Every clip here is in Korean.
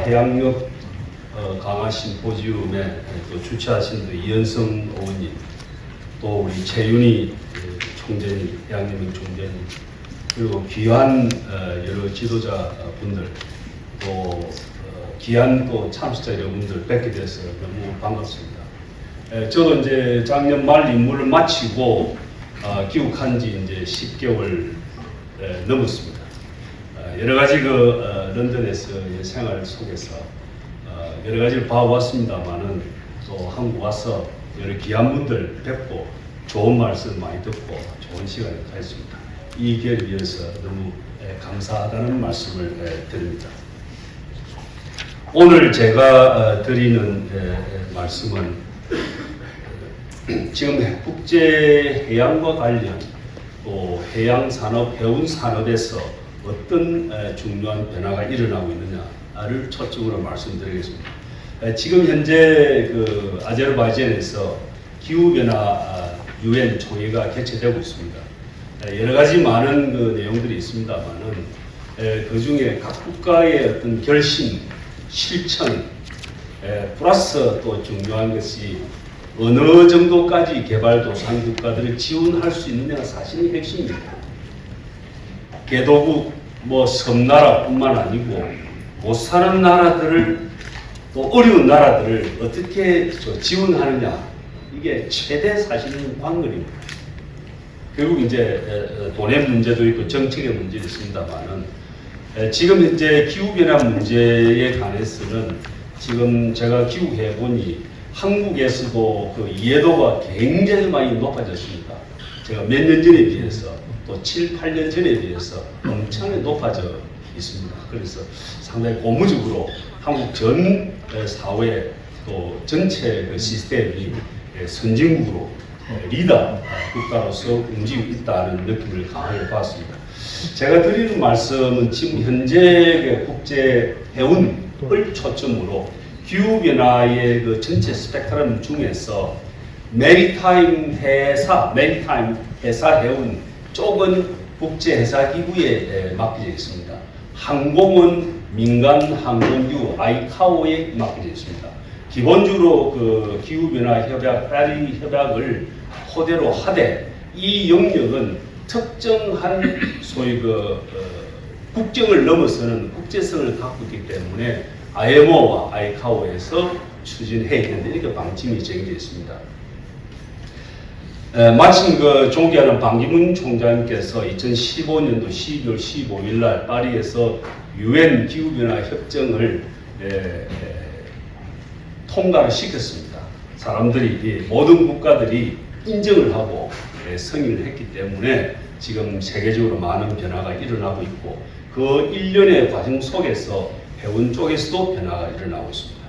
해양력 강화 심포지움에 또 주최하신 이현성 의원님, 또 우리 최윤희 총재님, 해양연맹 총재님, 그리고 귀한 여러 지도자 분들, 또 귀한 또 참석자 여러분들 뵙게 돼서 너무 반갑습니다. 저도 이제 작년 말 임무를 마치고 귀국한 지 이제 10개월 넘었습니다. 여러 가지 런던에서의 생활 속에서 여러 가지를 봐왔습니다만은 또 한국 와서 여러 귀한 분들 뵙고 좋은 말씀 많이 듣고 좋은 시간을 가졌습니다. 이 기회를 위해서 너무 감사하다는 말씀을 드립니다. 오늘 제가 드리는 말씀은 지금 국제 해양과 관련 또 해양산업, 해운산업에서 어떤 중요한 변화가 일어나고 있느냐를 초점으로 말씀드리겠습니다. 지금 현재 아제르바이잔에서 기후변화 UN 총회가 개최되고 있습니다. 여러 가지 많은 내용들이 있습니다만은 그 중에 각 국가의 어떤 결심, 실천, 플러스 또 중요한 것이 어느 정도까지 개발도상 국가들을 지원할 수 있느냐가 사실은 핵심입니다. 개도국, 섬나라뿐만 아니고 못 사는 나라들을 또 어려운 나라들을 어떻게 지원하느냐, 이게 최대 사실은 관건입니다. 결국 이제 돈의 문제도 있고 정책의 문제도 있습니다만은 지금 현재 기후변화 문제에 관해서는 지금 제가 기후해 보니 한국에서도 그 이해도가 굉장히 많이 높아졌습니다. 제가 몇 년 전에 비해서 또 7, 8년 전에 비해서 엄청나게 높아져 있습니다. 그래서 상당히 고무적으로 한국 전 사회 또 전체 시스템이 선진국으로 리더 국가로서 움직이고 있다는 느낌을 강하게 받았습니다. 제가 드리는 말씀은 지금 현재 국제 해운을 초점으로 기후변화의 전체 스펙트럼 중에서 메리타임 회사 해운 쪽은 국제해사기구에 맡겨져 있습니다. 항공은 민간항공기구 아이카오에 맡겨져 있습니다. 기본적으로 기후변화 협약, 파리 협약을 토대로 하되 이 영역은 특정한 소위 국정을 넘어서는 국제성을 갖고 있기 때문에 IMO와 아이카오에서 추진해야 된다, 이렇게 방침이 정해져 있습니다. 마침 존경하는 반기문 총장님께서 2015년도 12월 15일 날 파리에서 UN 기후변화 협정을 통과를 시켰습니다. 사람들이, 모든 국가들이 인정을 하고 승인을 했기 때문에 지금 세계적으로 많은 변화가 일어나고 있고 그 일련의 과정 속에서 해운 쪽에서도 변화가 일어나고 있습니다.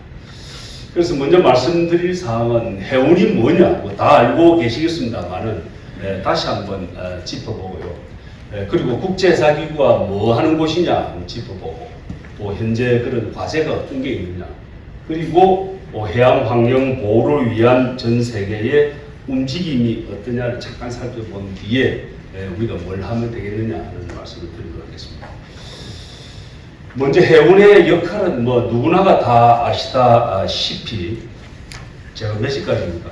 그래서 먼저 말씀드릴 사항은 해운이 뭐냐, 다 알고 계시겠습니다만은 다시 한번 짚어보고요. 그리고 국제해사기구가 뭐 하는 곳이냐 짚어보고, 또 현재 그런 과제가 어떤 게 있느냐, 그리고 해양 환경 보호를 위한 전 세계의 움직임이 어떠냐를 잠깐 살펴본 뒤에 우리가 뭘 하면 되겠느냐 하는 말씀을 드리도록 하겠습니다. 먼저 해운의 역할은 누구나가 다 아시다시피, 제가 몇 시까지입니까?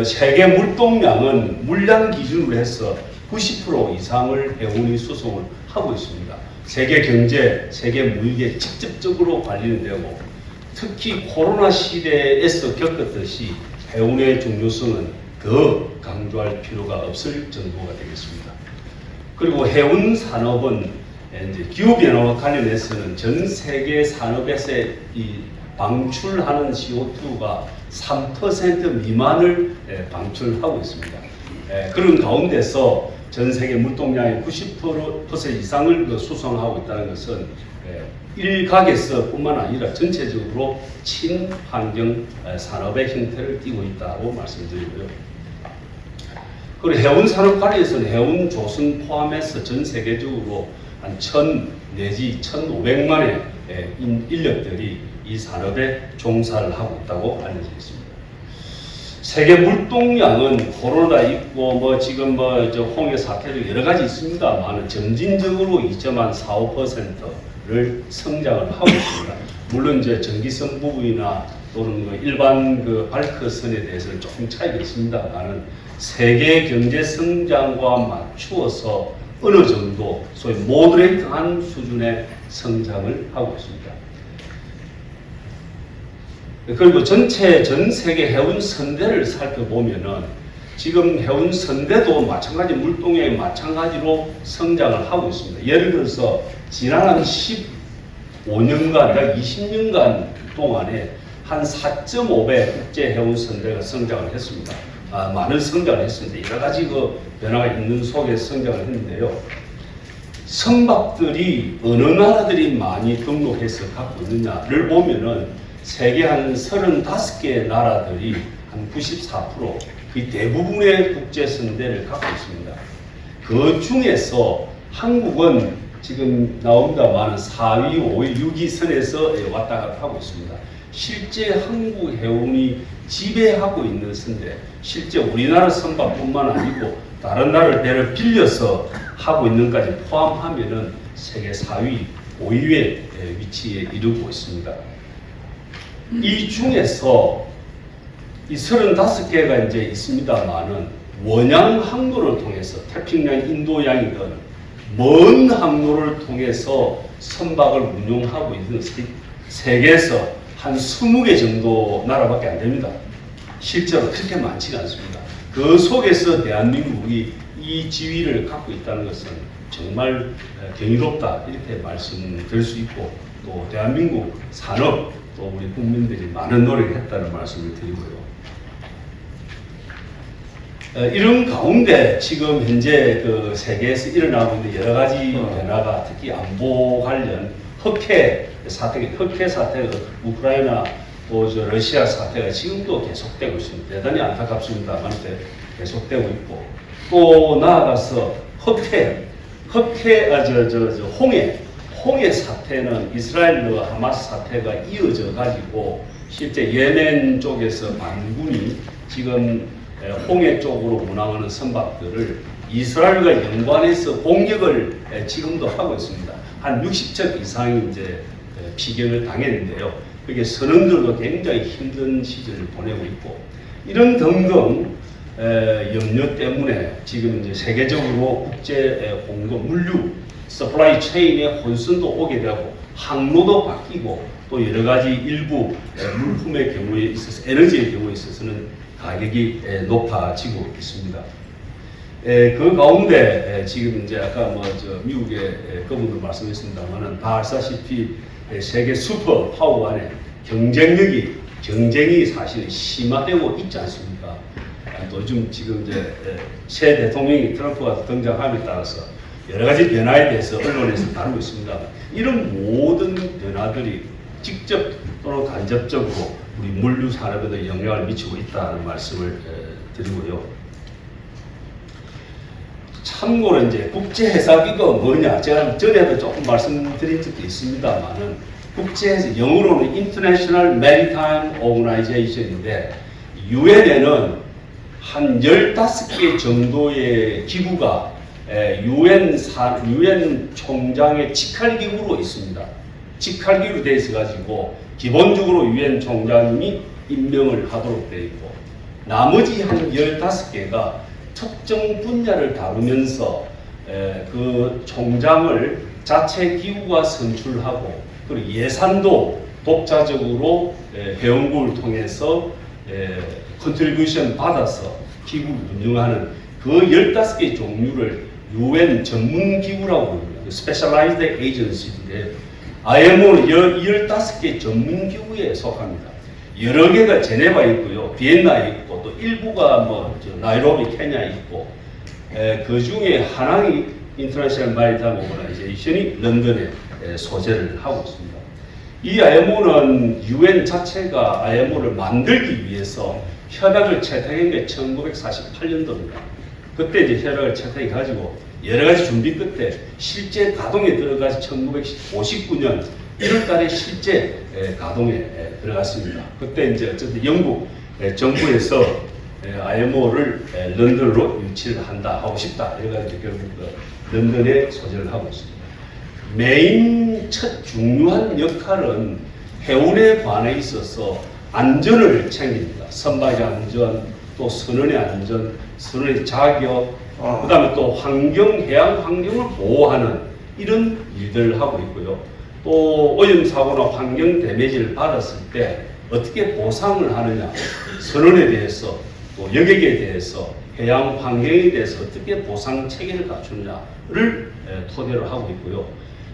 세계 물동량은 물량 기준으로 해서 90% 이상을 해운이 수송을 하고 있습니다. 세계 경제, 세계 무역에 직접적으로 관련이 되고, 특히 코로나 시대에서 겪었듯이 해운의 중요성은 더 강조할 필요가 없을 정도가 되겠습니다. 그리고 해운 산업은 이제 기후변화와 관련해서는 전 세계 산업에서 방출하는 CO2가 3% 미만을 방출하고 있습니다. 그런 가운데서 전 세계 물동량의 90% 이상을 수송하고 있다는 것은 일각에서 뿐만 아니라 전체적으로 친환경 산업의 형태를 띠고 있다고 말씀드리고요. 그리고 해운 산업 관리에서는 해운 조선 포함해서 전 세계적으로 한 1,000 내지 1,500만의 인력들이 이 산업에 종사를 하고 있다고 알려져 있습니다. 세계 물동량은 코로나 있고 뭐 지금 뭐 저 홍해 사태도 여러 가지 있습니다만 점진적으로 2.45%를 성장을 하고 있습니다. 물론 이제 전기성 부분이나 또는 그 일반 그 발크선에 대해서는 조금 차이가 있습니다만은 세계 경제 성장과 맞추어서 어느 정도 소위 모더레이트한 수준의 성장을 하고 있습니다. 그리고 전 세계 해운 선대를 살펴보면은 지금 해운 선대도 마찬가지 물동량이 마찬가지로 성장을 하고 있습니다. 예를 들어서 지난 한 15년간, 약 20년간 동안에 한 4.5배 국제 해운 선대가 성장을 했습니다. 많은 성장을 했습니다. 여러 가지 그 변화가 있는 속에 성장을 했는데요. 선박들이 어느 나라들이 많이 등록해서 갖고 있느냐를 보면은 세계 한 35개 나라들이 한 94%, 그 대부분의 국제 선대를 갖고 있습니다. 그 중에서 한국은 지금 나옵니다만 4위, 5위, 6위 선에서 왔다 갔다 하고 있습니다. 실제 한국 해운이 지배하고 있는 선대, 실제 우리나라 선박뿐만 아니고 다른 나라 배를 빌려서 하고 있는 까지 포함하면은 세계 4위, 5위의 위치에 이르고 있습니다. 이 중에서 이 35개가 이제 있습니다만은 원양 항로를 통해서 태평양 인도양이든 먼 항로를 통해서 선박을 운용하고 있는 세계에서 한 20개 정도 나라밖에 안 됩니다. 실제로 그렇게 많지는 않습니다. 그 속에서 대한민국이 이 지위를 갖고 있다는 것은 정말 경이롭다 이렇게 말씀드릴 수 있고, 또 대한민국 산업 또 우리 국민들이 많은 노력을 했다는 말씀을 드리고요. 이런 가운데 지금 현재 그 세계에서 일어나고 있는 여러 가지 변화가 특히 안보 관련 흑해 사태가 우크라이나 또 러시아 사태가 지금도 계속되고 있습니다. 대단히 안타깝습니다만 계속되고 있고, 또 나아가서 홍해 사태는 이스라엘과 하마스 사태가 이어져 가지고 실제 예멘 쪽에서 반군이 지금 홍해 쪽으로 운항하는 선박들을 이스라엘과 연관해서 공격을 지금도 하고 있습니다. 한 60척 이상이 이제 피격을 당했는데요. 그게 선원들도 굉장히 힘든 시절을 보내고 있고, 이런 등등 염려 때문에 지금 이제 세계적으로 국제 공급 물류 서플라이 체인의 혼선도 오게 되고 항로도 바뀌고 또 여러 가지 일부 물품의 경우에 있어서 에너지의 경우에 있어서는 가격이 높아지고 있습니다. 그 가운데 지금 이제 아까 미국의 그분도 말씀했습니다만은 다 아시다시피 세계 슈퍼 파워 간의 경쟁이 사실 심화되고 있지 않습니까? 또 요즘 지금 이제 새 대통령이 트럼프가 등장함에 따라서 여러 가지 변화에 대해서 언론에서 다루고 있습니다. 이런 모든 변화들이 직접 또는 간접적으로 우리 물류 산업에도 영향을 미치고 있다는 말씀을 드리고요. 참고로 이제 국제해사기가 뭐냐, 제가 전에도 조금 말씀드린 적도 있습니다만은 국제해사, 영어로는 International Maritime Organization인데 UN에는 한 15개 정도의 기구가 UN 총장의 직할기구로 있습니다. 직할기구로 되어 있어가지고 기본적으로 UN 총장님이 임명을 하도록 되어 있고, 나머지 한 15개가 특정 분야를 다루면서 그 총장을 자체 기구가 선출하고, 그리고 예산도 독자적으로 회원국을 통해서 컨트리뷰션 받아서 기구를 운영하는 그 15개 종류를 UN 전문기구라고 합니다. Specialized Agency인데 IMO는 15개 전문기구에 속합니다. 여러 개가 제네바에 있고요, 비엔나에 있고, 또 일부가 나이로비 케냐에 있고, 그 중에 하나의 인터내셔널 마리타임 오거나이제이션이 런던에 소재를 하고 있습니다. 이 IMO는 UN 자체가 IMO를 만들기 위해서 협약을 채택한 게 1948년도입니다. 그때 이제 협약을 채택해 가지고 여러 가지 준비 끝에 실제 가동에 들어가서 1959년 1월 달에 실제 가동에 들어갔습니다. 그때 이제 어쨌든 영국 정부에서 IMO를 런던으로 유치를 하고 싶다. 이래가지고 결국 런던에 소재를 하고 있습니다. 메인 첫 중요한 역할은 해운에 관해 있어서 안전을 챙깁니다. 선박의 안전, 또 선원의 안전, 선원의 자격, 그 다음에 또 해양 환경을 보호하는 이런 일들을 하고 있고요. 또 오염사고나 환경 데미지를 받았을 때 어떻게 보상을 하느냐, 선원에 대해서 또 여객에 대해서 해양 환경에 대해서 어떻게 보상 체계를 갖추느냐를 토대로 하고 있고요.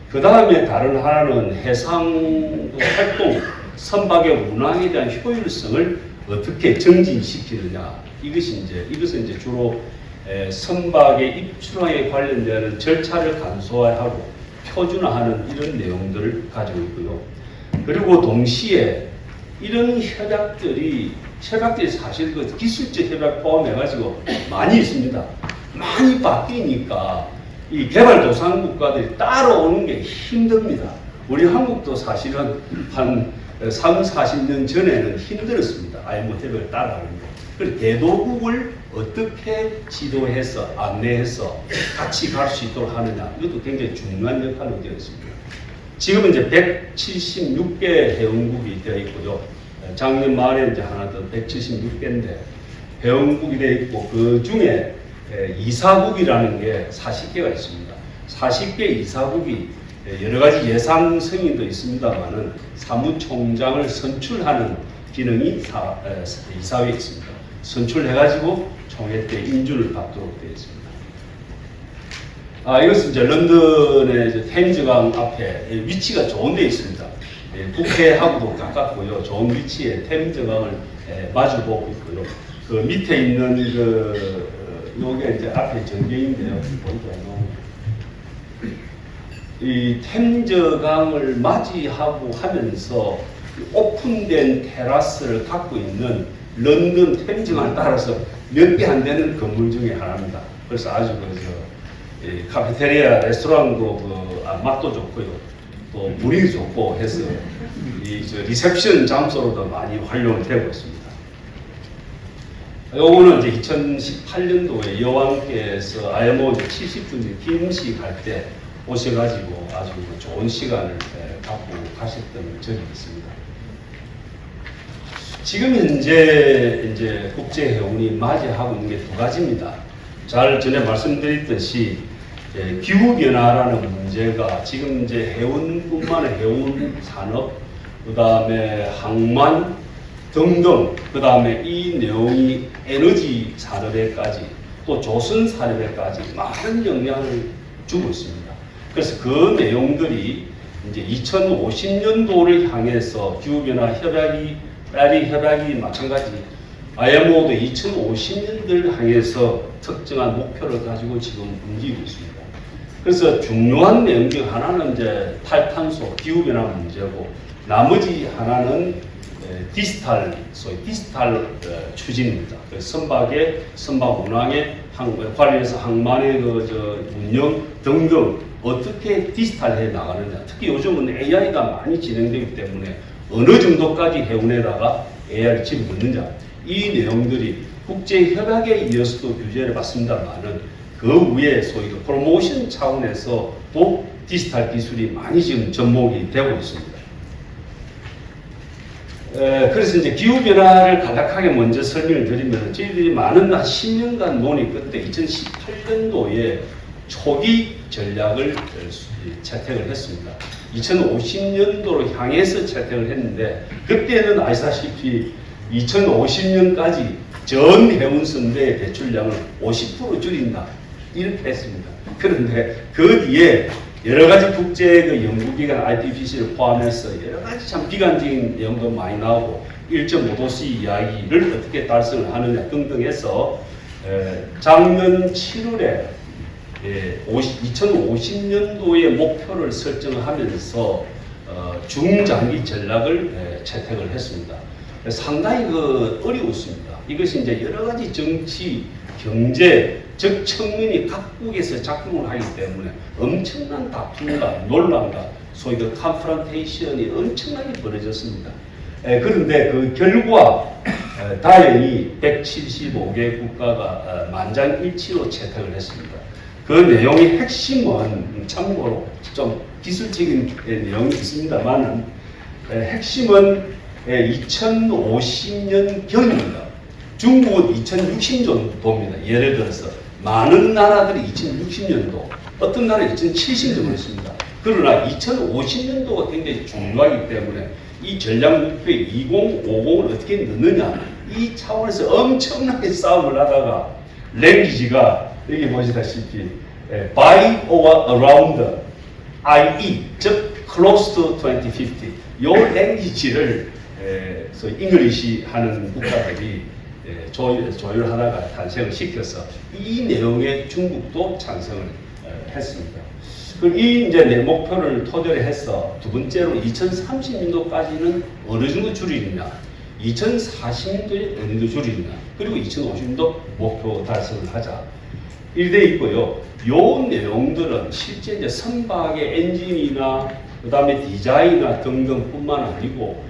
그 다음에 다른 하나는 해상 활동, 선박의 운항에 대한 효율성을 어떻게 증진시키느냐. 이것은 이제 주로 선박의 입출항에 관련되는 절차를 간소화하고 표준화하는 이런 내용들을 가지고 있고요. 그리고 동시에 이런 협약들이 사실 그 기술적 협약 포함해가지고 많이 있습니다. 많이 바뀌니까 이 개발도상국가들이 따라오는 게 힘듭니다. 우리 한국도 사실은 한 3, 40년 전에는 힘들었습니다. IMO 협약을 따라가는 거. 그리고 대도국을 어떻게 지도해서 안내해서 같이 갈 수 있도록 하느냐, 이것도 굉장히 중요한 역할을 되어 있습니다. 지금은 이제 176개 회원국이 되어 있고요. 작년 말에 이제 하나 더 176개인데 회원국이 되어 있고 그 중에 이사국이라는 게 40개가 있습니다. 40개 이사국이 여러 가지 예상 승인도 있습니다만은 사무총장을 선출하는 기능이 이사회에 있습니다. 선출해가지고 총회 때 인준을 받도록 되어 있습니다. 이것은 이제 런던의 템즈강 앞에 위치가 좋은 데 있습니다. 국회하고도 가깝고요. 좋은 위치에 템즈강을 마주보고 있고요. 그 밑에 있는 요게 이제 앞에 전경인데요. 이 템즈강을 맞이하고 하면서 오픈된 테라스를 갖고 있는 런던 템즈강을 따라서 몇 개 안 되는 건물 중에 하나입니다. 그래서 아주 카페테리아, 레스토랑도 맛도 좋고요. 또 물이 좋고 해서 리셉션 장소로도 많이 활용되고 있습니다. 요거는 이제 2018년도에 여왕께서 IMO 70주년 기임식 할 때 오셔가지고 아주 좋은 시간을 갖고 가셨던 적이 있습니다. 지금 현재 이제 국제해운이 맞이하고 있는 게 두 가지입니다. 잘 전에 말씀드렸듯이 기후변화라는 문제가 지금 이제 해운뿐만 아니라 해운 산업, 그 다음에 항만 등등, 그 다음에 이 내용이 에너지 산업에까지 또 조선 산업에까지 많은 영향을 주고 있습니다. 그래서 그 내용들이 이제 2050년도를 향해서 기후변화 파리 협약이 마찬가지 IMO도 2050년도를 향해서 특정한 목표를 가지고 지금 움직이고 있습니다. 그래서 중요한 내용 중 하나는 이제 탈탄소, 기후변화 문제고 나머지 하나는 소위 디지털 추진입니다. 선박 운항에 관련해서 항만의 운영 등등 어떻게 디지털해 나가느냐. 특히 요즘은 AI가 많이 진행되기 때문에 어느 정도까지 해운에다가 AI를 집어넣느냐. 이 내용들이 국제협약에 이어서도 규제를 받습니다만은 그 위에 소위 프로모션 차원에서 또 디지털 기술이 많이 지금 접목이 되고 있습니다. 그래서 이제 기후변화를 간략하게 먼저 설명을 드리면 저희들이 많은 한 10년간 논의 끝에 2018년도에 초기 전략을 채택을 했습니다. 2050년도로 향해서 채택을 했는데 그때는 아시다시피 2050년까지 전 해운선대의 배출량을 50% 줄인다 이렇게 했습니다. 그런데 그 뒤에 여러 가지 국제 연구기관 IPCC를 포함해서 여러 가지 참 비관적인 내용도 많이 나오고 1.5도씨 이야기를 어떻게 달성을 하느냐 등등 해서 작년 7월에 2050년도의 목표를 설정하면서 중장기 전략을 채택을 했습니다. 상당히 어려웠습니다. 이것이 이제 여러 가지 정치, 경제적 측면이 각국에서 작동을 하기 때문에 엄청난 다툼과 논란과 소위 컨프런테이션이 엄청나게 벌어졌습니다. 그런데 그 결과 다행히 175개 국가가 만장일치로 채택을 했습니다. 그 내용의 핵심은 참고로 좀 기술적인 내용이 있습니다만은 핵심은 2050년경입니다. 중국은 2060년도입니다. 예를 들어서 많은 나라들이 2060년도, 어떤 나라는 2070년도로 했습니다. 그러나 2050년도가 굉장히 중요하기 때문에 이 전략 목표 2050을 어떻게 넣느냐, 이 차원에서 엄청나게 싸움을 하다가 랭귀지가 여기 보시다시피 by or around IE, 즉 close to 2050, 요 랭귀지를 잉글리시 하는 국가들이 조율하다가 탄생을 시켜서 이 내용에 중국도 찬성을 했습니다. 이 이제 내 목표를 토대로 해서 두 번째로 2030년도까지는 어느 정도 줄이느냐, 2040년도에 어느 정도 줄이느냐, 그리고 2050년도 목표 달성을 하자. 이렇게 되어 있고요. 요 내용들은 실제 이제 선박의 엔진이나 그 다음에 디자인이나 등등뿐만 아니고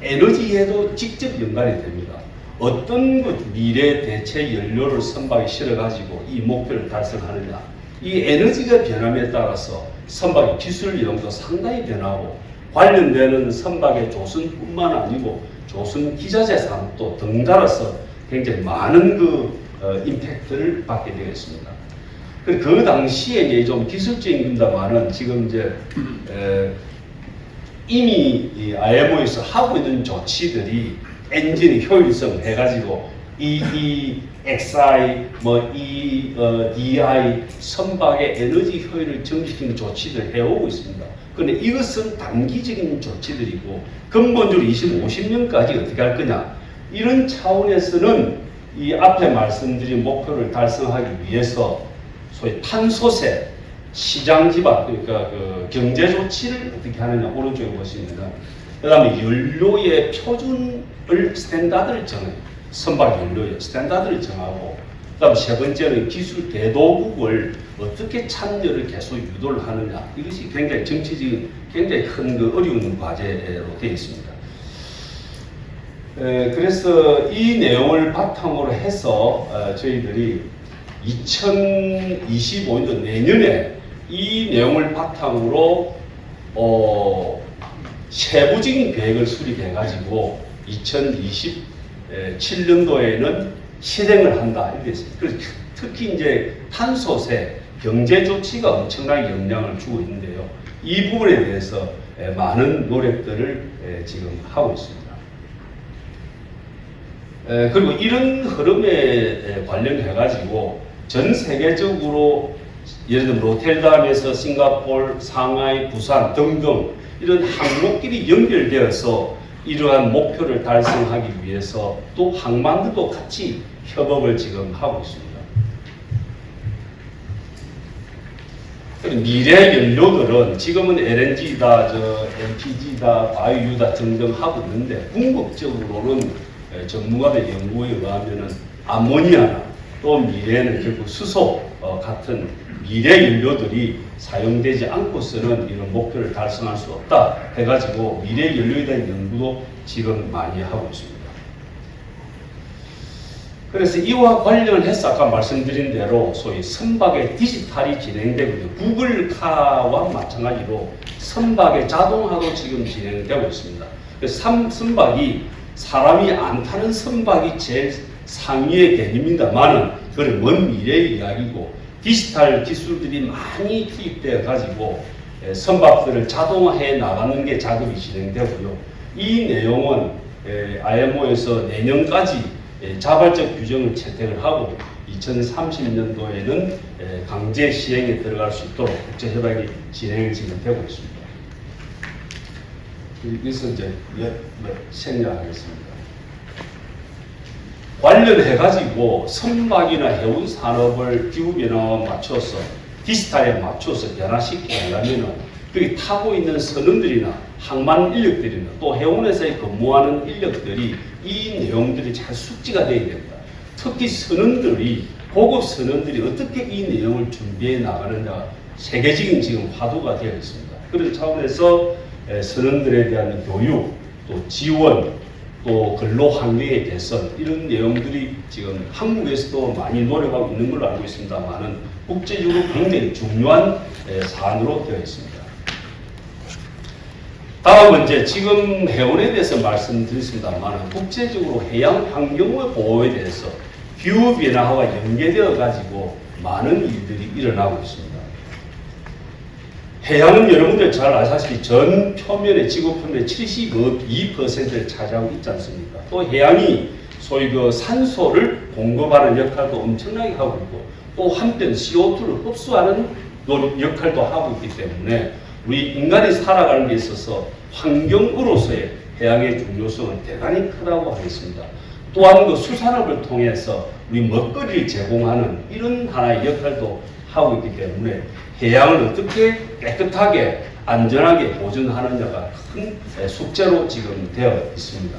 에너지에도 직접 연관이 됩니다. 어떤 미래 대체 연료를 선박에 실어가지고 이 목표를 달성하느냐, 이 에너지가 변함에 따라서 선박의 기술 내용도 상당히 변하고 관련되는 선박의 조선뿐만 아니고 조선 기자재 산업도 덩달아서 굉장히 많은 임팩트를 받게 되겠습니다. 그 당시에 이제 좀 기술적인 겁니다만은 지금 이제 이미 이 IMO에서 하고 있는 조치들이 엔진의 효율성 해가지고 EEXI, DI 선박의 에너지 효율을 증식시키는 조치를 해오고 있습니다. 그런데 이것은 단기적인 조치들이고 근본적으로 2050년까지 어떻게 할 거냐, 이런 차원에서는 이 앞에 말씀드린 목표를 달성하기 위해서 소위 탄소세, 시장 기반, 그러니까 그 경제 조치를 어떻게 하느냐, 오른쪽에 보시면은 그 다음에 연료의 표준을 스탠다드를 정해요. 선박 연료의 스탠다드를 정하고, 그 다음 세 번째는 기술 대도국을 어떻게 참여를 계속 유도를 하느냐, 이것이 굉장히 정치적인 굉장히 큰 어려운 과제로 되어 있습니다. 그래서 이 내용을 바탕으로 해서 저희들이 2025년 내년에 이 내용을 바탕으로 세부적인 계획을 수립해가지고 2027년도에는 실행을 한다 이렇게 했습니다. 그래서 특히 이제 탄소세, 경제 조치가 엄청나게 영향을 주고 있는데요. 이 부분에 대해서 많은 노력들을 지금 하고 있습니다. 그리고 이런 흐름에 관련해가지고 전 세계적으로 예를 들면 로텔담에서 싱가포르, 상하이, 부산 등등 이런 항목끼리 연결되어서 이러한 목표를 달성하기 위해서 또 항만들도 같이 협업을 지금 하고 있습니다. 미래 연료들은 지금은 LNG다, LPG다, 바이유다 등등 하고 있는데 궁극적으로는 전문가들 연구에 의하면은 아모니아나 또 미래에는 결국 수소 같은 미래 연료들이 사용되지 않고서는 이런 목표를 달성할 수 없다 해가지고 미래 연료에 대한 연구도 지금 많이 하고 있습니다. 그래서 이와 관련해서 아까 말씀드린 대로 소위 선박의 디지털이 진행되고 구글카와 마찬가지로 선박의 자동화도 지금 진행되고 있습니다. 그래서 선박이 사람이 안 타는 선박이 제일 상위의 개념입니다만은 그건 먼 미래의 이야기고 디지털 기술들이 많이 투입되어 가지고 선박들을 자동화해 나가는 게 작업이 진행되고요. 이 내용은 IMO에서 내년까지 자발적 규정을 채택을 하고 2030년도에는 강제 시행에 들어갈 수 있도록 국제협약이 진행이 지금 되고 있습니다. 여기서 이제 생략하겠습니다. 관련해가지고 선박이나 해운 산업을 기후변화와 맞춰서 디지털에 맞춰서 변화시키게 하려면은 여기 타고 있는 선원들이나 항만 인력들이나 또 해운에서 근무하는 인력들이 이 내용들이 잘 숙지가 되어야 됩니다. 특히 선원들이, 고급 선원들이 어떻게 이 내용을 준비해 나가느냐 세계적인 지금 화두가 되어 있습니다. 그런 차원에서 선원들에 대한 교육, 또 지원, 또 근로 환경의 개선 이런 내용들이 지금 한국에서도 많이 노력하고 있는 걸로 알고 있습니다만은 국제적으로 굉장히 중요한 사안으로 되어 있습니다. 다음은 이제 지금 해운에 대해서 말씀드렸습니다만 국제적으로 해양 환경의 보호에 대해서 기후 변화와 연계되어 가지고 많은 일들이 일어나고 있습니다. 해양은 여러분들 잘 아시다시피 전 표면의 지구 표면의 72%를 차지하고 있지 않습니까? 또 해양이 소위 그 산소를 공급하는 역할도 엄청나게 하고 있고 또 한편 CO2를 흡수하는 역할도 하고 있기 때문에 우리 인간이 살아가는 데 있어서 환경으로서의 해양의 중요성은 대단히 크다고 하겠습니다. 또한 그 수산업을 통해서 우리 먹거리를 제공하는 이런 하나의 역할도 하고 있기 때문에 해양을 어떻게 깨끗하게 안전하게 보존하느냐가 큰 숙제로 지금 되어 있습니다.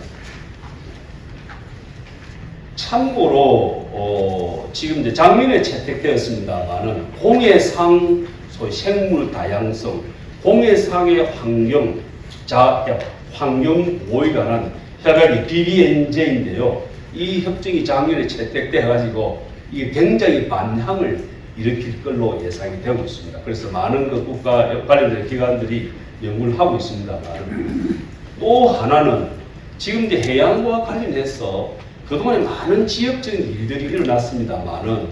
참고로 지금 이제 장면에 채택되었습니다만은 공해상 소위 생물 다양성, 공해상의 환경 보호에 관한 협약이 BBNJ인데요. 이 협정이 장면에 채택돼 가지고 이게 굉장히 반향을 일으킬 걸로 예상이 되고 있습니다. 그래서 많은 그 국가 관련된 기관들이 연구를 하고 있습니다만 또 하나는 지금 이제 해양과 관련해서 그동안에 많은 지역적인 일들이 일어났습니다만은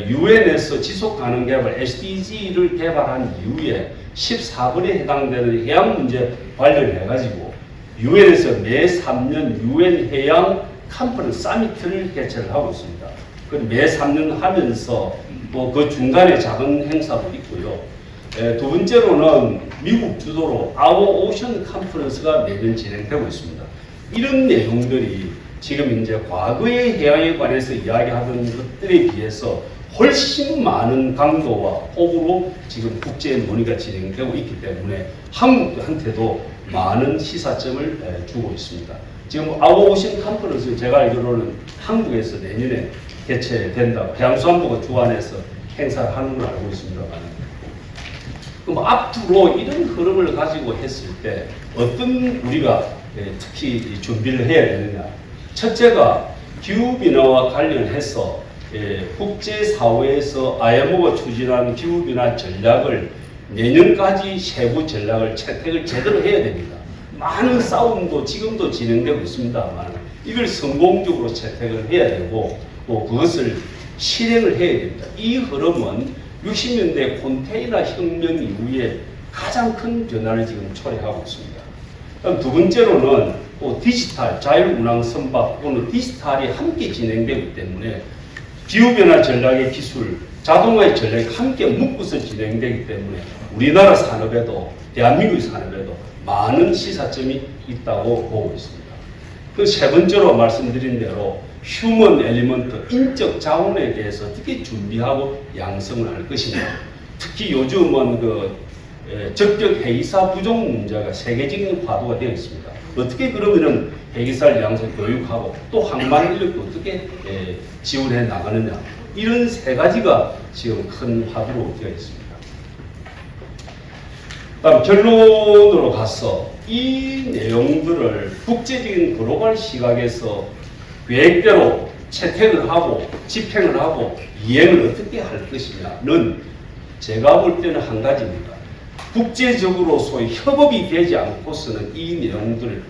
유엔에서 지속가능 개발 SDG를 개발한 이후에 14번에 해당되는 해양 문제 관련해 가지고 유엔에서 매 3년 유엔 해양 컨퍼런스 서미트를 개최를 하고 있습니다. 매 3년 하면서 뭐 그 중간에 작은 행사도 있고요. 두 번째로는 미국 주도로 아워 오션 컨퍼런스가 매년 진행되고 있습니다. 이런 내용들이 지금 이제 과거의 해양에 관해서 이야기하던 것들에 비해서 훨씬 많은 강도와 폭으로 지금 국제 논의가 진행되고 있기 때문에 한국한테도 많은 시사점을 주고 있습니다. 지금 아워 오션 컨퍼런스 제가 알기로는 한국에서 내년에 개최된다고 해양수산부가 주관해서 행사를 하는 걸 알고 있습니다만 그럼 앞으로 이런 흐름을 가지고 했을 때 어떤 우리가 특히 준비를 해야 되느냐. 첫째가 기후변화와 관련해서 국제사회에서 IMO가 추진한 기후변화 전략을 내년까지 세부 전략을 채택을 제대로 해야 됩니다. 많은 싸움도 지금도 진행되고 있습니다만 이걸 성공적으로 채택을 해야 되고 또 그것을 실행을 해야 됩니다. 이 흐름은 60년대 컨테이너 혁명 이후에 가장 큰 변화를 지금 초래하고 있습니다. 그럼 두 번째로는 또 디지털, 자율운항 선박 또는 디지털이 함께 진행되기 때문에 기후변화 전략의 기술, 자동화의 전략이 함께 묶어서 진행되기 때문에 우리나라 산업에도 대한민국의 산업에도 많은 시사점이 있다고 보고 있습니다. 그 세 번째로 말씀드린 대로 휴먼 엘리먼트, 인적 자원에 대해서 어떻게 준비하고 양성을 할 것이냐. 특히 요즘은 적격 해이사 부족 문제가 세계적인 화두가 되어 있습니다. 어떻게 그러면은 해이사를 양성 교육하고 또 항만 인력도 어떻게 지원해 나가느냐. 이런 세 가지가 지금 큰 화두로 되어 있습니다. 다음 결론으로 가서 이 내용들을 국제적인 글로벌 시각에서 계획대로 채택을 하고 집행을 하고 이행을 어떻게 할 것이냐는 제가 볼 때는 한 가지입니다. 국제적으로 소위 협업이 되지 않고서는 이 내용들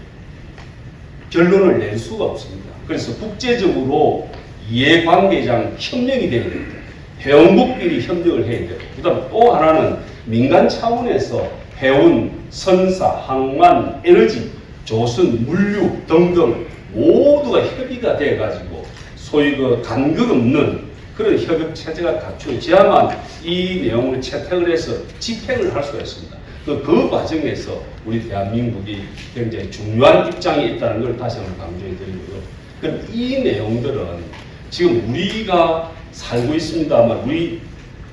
결론을 낼 수가 없습니다. 그래서 국제적으로 이해관계장 협력이 되어야 됩니다. 회원국끼리 협력을 해야 돼요. 그 다음에 또 하나는 민간 차원에서 해운, 선사, 항만, 에너지, 조선, 물류 등등 모두가 협의가 돼가지고 소위 간격 없는 그런 협력 체제가 갖추어져야만 이 내용을 채택을 해서 집행을 할 수가 있습니다. 그 과정에서 우리 대한민국이 굉장히 중요한 입장에 있다는 걸 다시 한번 강조해 드리고요. 그럼 이 내용들은 지금 우리가 살고 있습니다만 우리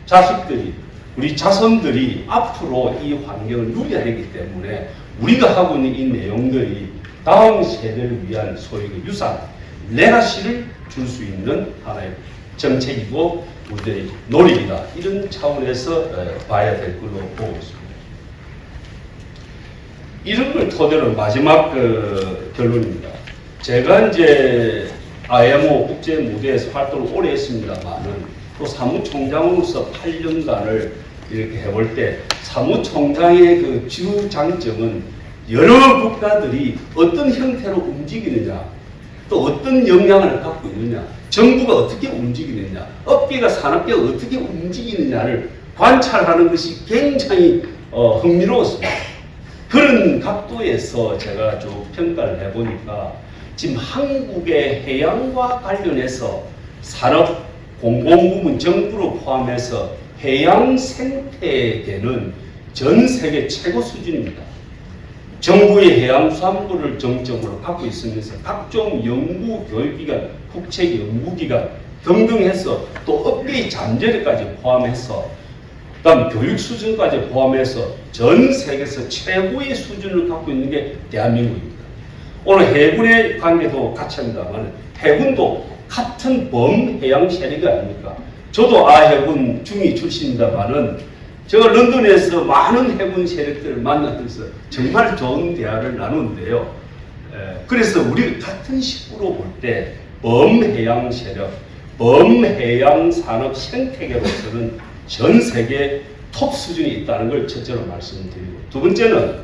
자식들이 우리 자손들이 앞으로 이 환경을 누려야 되기 때문에 우리가 하고 있는 이 내용들이 다음 세대를 위한 소위 유산, 레가시를 줄 수 있는 하나의 정책이고 우리의 노력이다. 이런 차원에서 봐야 될 걸로 보고 있습니다. 이런 걸 토대로 마지막 결론입니다. 제가 이제 IMO 국제 무대에서 활동을 오래 했습니다만은 또 사무총장으로서 8년간을 이렇게 해볼 때 사무총장의 그 주 장점은 여러 국가들이 어떤 형태로 움직이느냐, 또 어떤 영향을 갖고 있느냐, 정부가 어떻게 움직이느냐, 업계가 산업계가 어떻게 움직이느냐를 관찰하는 것이 굉장히 흥미로웠습니다. 그런 각도에서 제가 쭉 평가를 해보니까 지금 한국의 해양과 관련해서 산업, 공공부문, 정부를 포함해서 해양 생태계는 전 세계 최고 수준입니다. 정부의 해양수산부를 정점으로 갖고 있으면서 각종 연구, 교육기관, 국책연구기관 등등 해서 또 업계의 잠재력까지 포함해서 그다음 교육 수준까지 포함해서 전 세계에서 최고의 수준을 갖고 있는 게 대한민국입니다. 오늘 해군의 관계도 같이 합니다만 해군도 같은 범해양 세력이 아닙니까? 저도 해군 중위 출신입니다만은 제가 런던에서 많은 해군 세력들을 만나면서 정말 좋은 대화를 나누는데요. 그래서 우리 같은 식구로 볼 때 범해양 세력, 범해양 산업 생태계로서는 전 세계 톱 수준이 있다는 걸 첫째로 말씀드리고, 두 번째는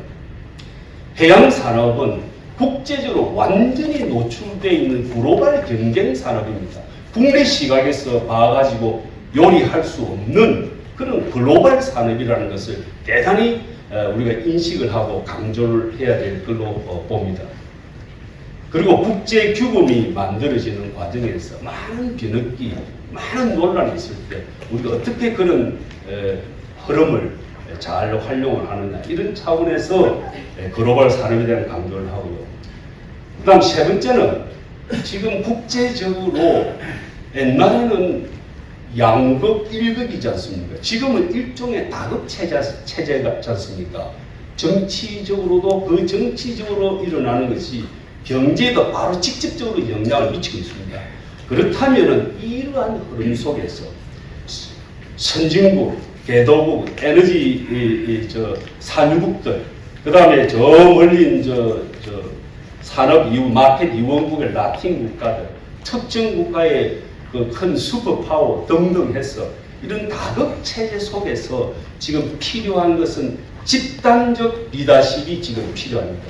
해양 산업은 국제적으로 완전히 노출되어 있는 글로벌 경쟁 산업입니다. 국내 시각에서 봐가지고 요리할 수 없는 그런 글로벌 산업이라는 것을 대단히 우리가 인식을 하고 강조를 해야 될 걸로 봅니다. 그리고 국제 규범이 만들어지는 과정에서 많은 뒤늦기, 많은 논란이 있을 때 우리가 어떻게 그런 흐름을 잘 활용을 하느냐, 이런 차원에서 글로벌 산업에 대한 강조를 하고요. 그 다음 세 번째는 지금 국제적으로 옛날에는 양극, 일극이지 않습니까? 지금은 일종의 다극 체제가 있지 않습니까? 정치적으로도 그 정치적으로 일어나는 것이 경제에도 바로 직접적으로 영향을 미치고 있습니다. 그렇다면 이러한 흐름 속에서 선진국, 개도국, 에너지 산유국들, 그 다음에 저 멀리 산업 이후 마켓 이원국의 라틴 국가들, 특정 국가의 그 큰 슈퍼파워 등등 해서 이런 다극 체제 속에서 지금 필요한 것은 집단적 리더십이 지금 필요합니다.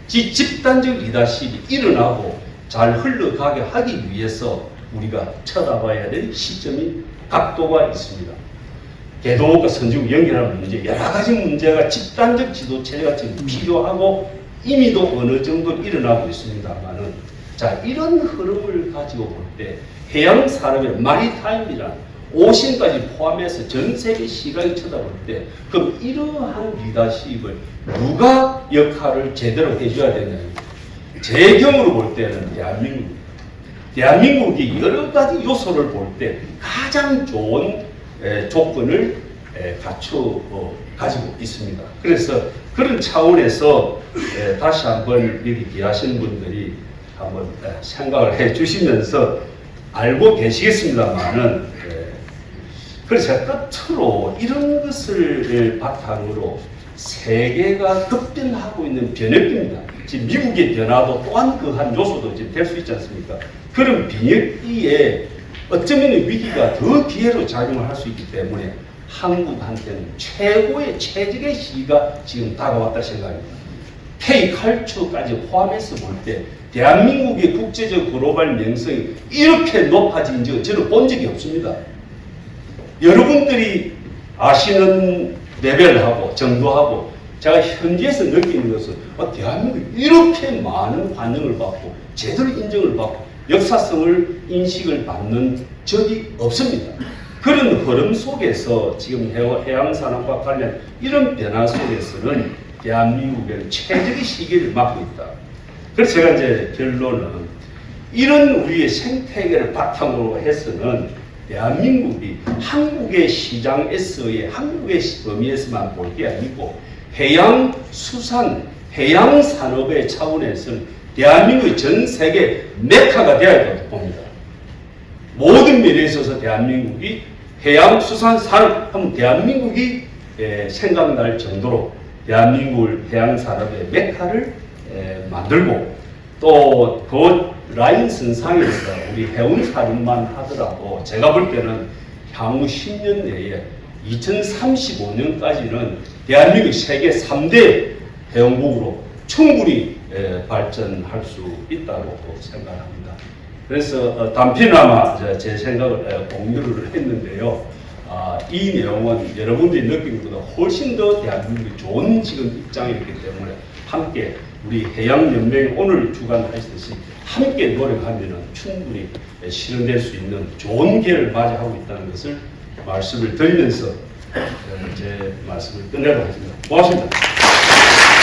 집단적 리더십이 일어나고 잘 흘러가게 하기 위해서 우리가 쳐다봐야 될 시점이 각도가 있습니다. 개도국과 선진국 연결하는 문제, 여러 가지 문제가 집단적 지도 체제가 지금 필요하고 이미도 어느 정도 일어나고 있습니다만은, 자, 이런 흐름을 가지고 볼 때 해양 산업의 마리타임이란 오션까지 포함해서 전 세계 시각이 쳐다볼 때 그럼 이러한 리더십을 누가 역할을 제대로 해줘야 되냐? 제 경우로 볼 때는 대한민국이 여러 가지 요소를 볼 때 가장 좋은 조건을 가지고 있습니다. 그래서 그런 차원에서 다시 한번 여기 계시는 분들이 한번 생각을 해 주시면서 알고 계시겠습니다만은, 그래서 제가 끝으로 이런 것을 바탕으로 세계가 급변하고 있는 변혁기입니다. 지금 미국의 변화도 또한 그 한 요소도 될 수 있지 않습니까? 그런 변혁기에 어쩌면 위기가 더 기회로 작용을 할 수 있기 때문에 한국한테는 최고의 최적의 시기가 지금 다가왔다 생각합니다. K컬처까지 포함해서 볼 때 대한민국의 국제적 글로벌 명성이 이렇게 높아진 적 저는 본 적이 없습니다. 여러분들이 아시는 레벨하고 정도하고 제가 현지에서 느끼는 것은 대한민국이 이렇게 많은 환영을 받고 제대로 인정을 받고 역사성을 인식을 받는 적이 없습니다. 그런 흐름 속에서 지금 해양산업과 관련 이런 변화 속에서는 대한민국의 최적의 시기를 맞고 있다. 그래서 제가 이제 결론은 이런 우리의 생태계를 바탕으로 해서는 대한민국이 한국의 시장에서의 한국의 범위에서만 볼 게 아니고 해양 수산, 해양 산업의 차원에서는 대한민국이 전 세계 메카가 되어야 된다고 봅니다. 모든 면에 있어서 대한민국이 해양 수산 산업 하면 대한민국이 생각날 정도로 대한민국을 해양산업의 메카를 만들고 또 그 라인 선상에서 우리 해운산업만 하더라도 제가 볼 때는 향후 10년 내에 2035년까지는 대한민국 세계 3대 해운국으로 충분히 발전할 수 있다고 생각합니다. 그래서 단편나마 제 생각을 공유를 했는데요. 이 내용은 여러분들이 느낀 것보다 훨씬 더 대한민국이 좋은 지금 입장이기 때문에 함께 우리 해양연맹이 오늘 주관하시듯이 함께 노력하면 충분히 실현될 수 있는 좋은 기회를 맞이하고 있다는 것을 말씀을 드리면서 제 말씀을 끝내도록 하겠습니다. 고맙습니다.